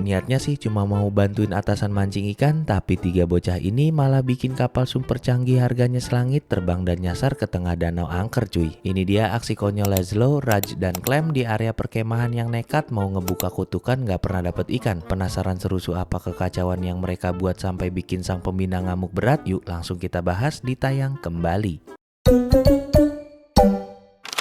Niatnya sih cuma mau bantuin atasan mancing ikan, tapi tiga bocah ini malah bikin kapal super canggih harganya selangit terbang dan nyasar ke tengah danau angker cuy. Ini dia aksi konyol Laszlo, Raj, dan Clem di area perkemahan yang nekat mau ngebuka kutukan gak pernah dapet ikan. Penasaran serusuh apa kekacauan yang mereka buat sampai bikin sang pembina ngamuk berat? Yuk langsung kita bahas di tayang kembali.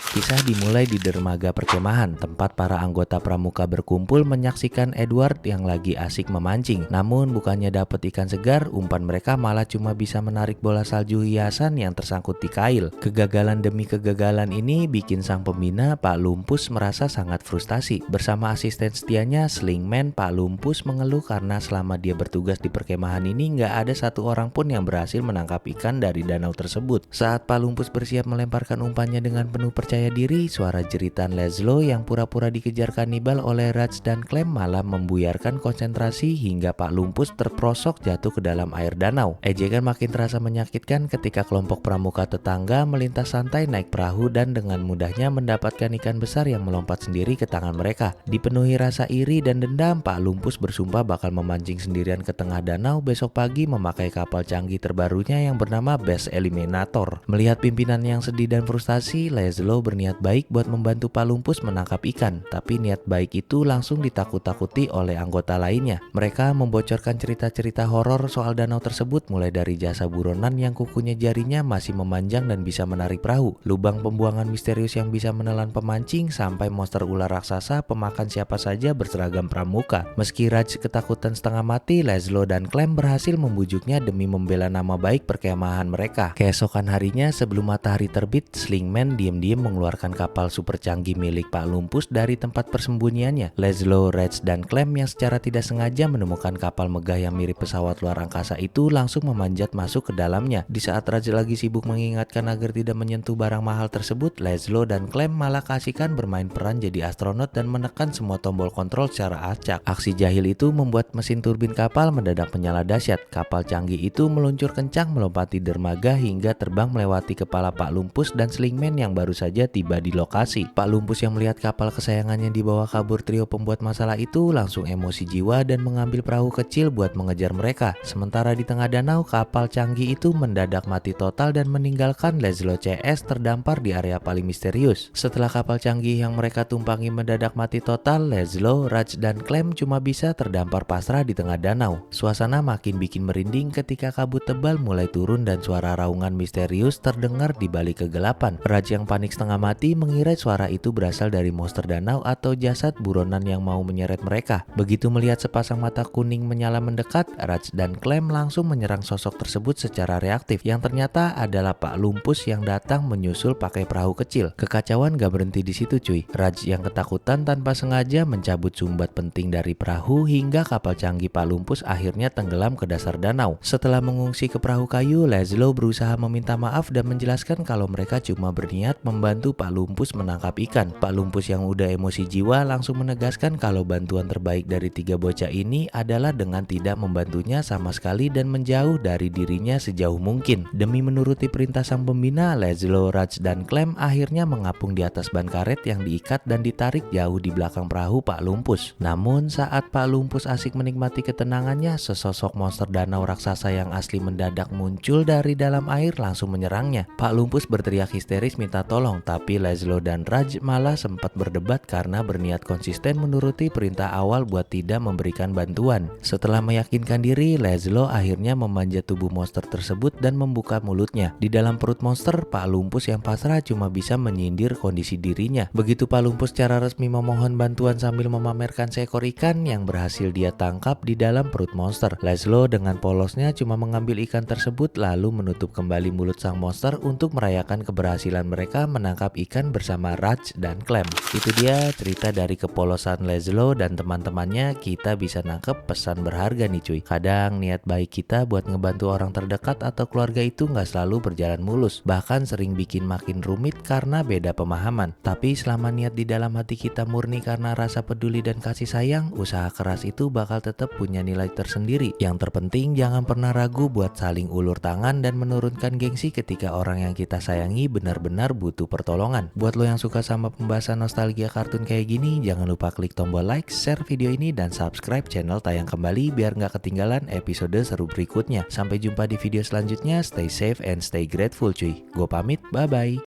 Kisah dimulai di dermaga perkemahan, tempat para anggota pramuka berkumpul menyaksikan Edward yang lagi asik memancing. Namun bukannya dapat ikan segar, umpan mereka malah cuma bisa menarik bola salju hiasan yang tersangkut di kail. Kegagalan demi kegagalan ini bikin sang pembina Pak Lumpus merasa sangat frustasi. Bersama asisten setianya Slingman, Pak Lumpus mengeluh karena selama dia bertugas di perkemahan ini nggak ada satu orang pun yang berhasil menangkap ikan dari danau tersebut. Saat Pak Lumpus bersiap melemparkan umpannya dengan penuh percaya diri, suara jeritan Laszlo yang pura-pura dikejar kanibal oleh Raj dan Clem malah membuyarkan konsentrasi hingga Pak Lumpus terprosok jatuh ke dalam air danau. Ejekan makin terasa menyakitkan ketika kelompok pramuka tetangga melintas santai naik perahu dan dengan mudahnya mendapatkan ikan besar yang melompat sendiri ke tangan mereka. Dipenuhi rasa iri dan dendam, Pak Lumpus bersumpah bakal memancing sendirian ke tengah danau besok pagi memakai kapal canggih terbarunya yang bernama Bass Eliminator. Melihat pimpinan yang sedih dan frustasi, Laszlo berniat baik buat membantu Pak Lumpus menangkap ikan, tapi niat baik itu langsung ditakut-takuti oleh anggota lainnya. Mereka membocorkan cerita-cerita horor soal danau tersebut, mulai dari jasa buronan yang kukunya jarinya masih memanjang dan bisa menarik perahu, lubang pembuangan misterius yang bisa menelan pemancing, sampai monster ular raksasa pemakan siapa saja berseragam pramuka. Meski Raj ketakutan setengah mati, Laszlo dan Clem berhasil membujuknya demi membela nama baik perkemahan mereka. Keesokan harinya sebelum matahari terbit, Slingman diam-diam mengeluarkan kapal super canggih milik Pak Lumpus dari tempat persembunyiannya. Laszlo, Raj, dan Clem yang secara tidak sengaja menemukan kapal megah yang mirip pesawat luar angkasa itu langsung memanjat masuk ke dalamnya. Di saat Raj lagi sibuk mengingatkan agar tidak menyentuh barang mahal tersebut, Laszlo dan Clem malah kasihkan bermain peran jadi astronot dan menekan semua tombol kontrol secara acak. Aksi jahil itu membuat mesin turbin kapal mendadak menyala dahsyat. Kapal canggih itu meluncur kencang melompati dermaga hingga terbang melewati kepala Pak Lumpus dan Slingman yang baru saja tiba di lokasi. Pak Lumpus yang melihat kapal kesayangannya dibawa kabur trio pembuat masalah itu langsung emosi jiwa dan mengambil perahu kecil buat mengejar mereka. Sementara di tengah danau, kapal canggih itu mendadak mati total dan meninggalkan Laszlo CS terdampar di area paling misterius. Setelah kapal canggih yang mereka tumpangi mendadak mati total, Laszlo, Raj, dan Clem cuma bisa terdampar pasrah di tengah danau. Suasana makin bikin merinding ketika kabut tebal mulai turun dan suara raungan misterius terdengar di balik kegelapan. Raj yang panik setengah mati mengira suara itu berasal dari monster danau atau jasad buronan yang mau menyeret mereka. Begitu melihat sepasang mata kuning menyala mendekat, Raj dan Clem langsung menyerang sosok tersebut secara reaktif, yang ternyata adalah Pak Lumpus yang datang menyusul pakai perahu kecil. Kekacauan gak berhenti di situ cuy. Raj yang ketakutan tanpa sengaja mencabut sumbat penting dari perahu hingga kapal canggih Pak Lumpus akhirnya tenggelam ke dasar danau. Setelah mengungsi ke perahu kayu, Laszlo berusaha meminta maaf dan menjelaskan kalau mereka cuma berniat membantu Pak Lumpus menangkap ikan. Pak Lumpus yang udah emosi jiwa langsung menegaskan kalau bantuan terbaik dari tiga bocah ini adalah dengan tidak membantunya sama sekali dan menjauh dari dirinya sejauh mungkin. Demi menuruti perintah sang pembina, Laszlo, Raj, dan Clem akhirnya mengapung di atas ban karet yang diikat dan ditarik jauh di belakang perahu Pak Lumpus. Namun saat Pak Lumpus asik menikmati ketenangannya, sesosok monster danau raksasa yang asli mendadak muncul dari dalam air langsung menyerangnya. Pak Lumpus berteriak histeris minta tolong, tapi Laszlo dan Raj malah sempat berdebat karena berniat konsisten menuruti perintah awal buat tidak memberikan bantuan. Setelah meyakinkan diri, Laszlo akhirnya memanjat tubuh monster tersebut dan membuka mulutnya. Di dalam perut monster, Pak Lumpus yang pasrah cuma bisa menyindir kondisi dirinya. Begitu Pak Lumpus secara resmi memohon bantuan sambil memamerkan seekor ikan yang berhasil dia tangkap di dalam perut monster, Laszlo dengan polosnya cuma mengambil ikan tersebut lalu menutup kembali mulut sang monster untuk merayakan keberhasilan mereka menangkap ikan bersama Raj dan Clem. Itu dia cerita dari kepolosan Laszlo dan teman-temannya. Kita bisa nangkep pesan berharga nih cuy. Kadang niat baik kita buat ngebantu orang terdekat atau keluarga itu nggak selalu berjalan mulus, bahkan sering bikin makin rumit karena beda pemahaman. Tapi selama niat di dalam hati kita murni karena rasa peduli dan kasih sayang, usaha keras itu bakal tetap punya nilai tersendiri. Yang terpenting jangan pernah ragu buat saling ulur tangan dan menurunkan gengsi ketika orang yang kita sayangi benar-benar butuh pertolongan. colongan. Buat lo yang suka sama pembahasan nostalgia kartun kayak gini, jangan lupa klik tombol like, share video ini, dan subscribe channel Tayang Kembali biar nggak ketinggalan episode seru berikutnya. Sampai jumpa di video selanjutnya, stay safe and stay grateful cuy. Gue pamit, bye-bye.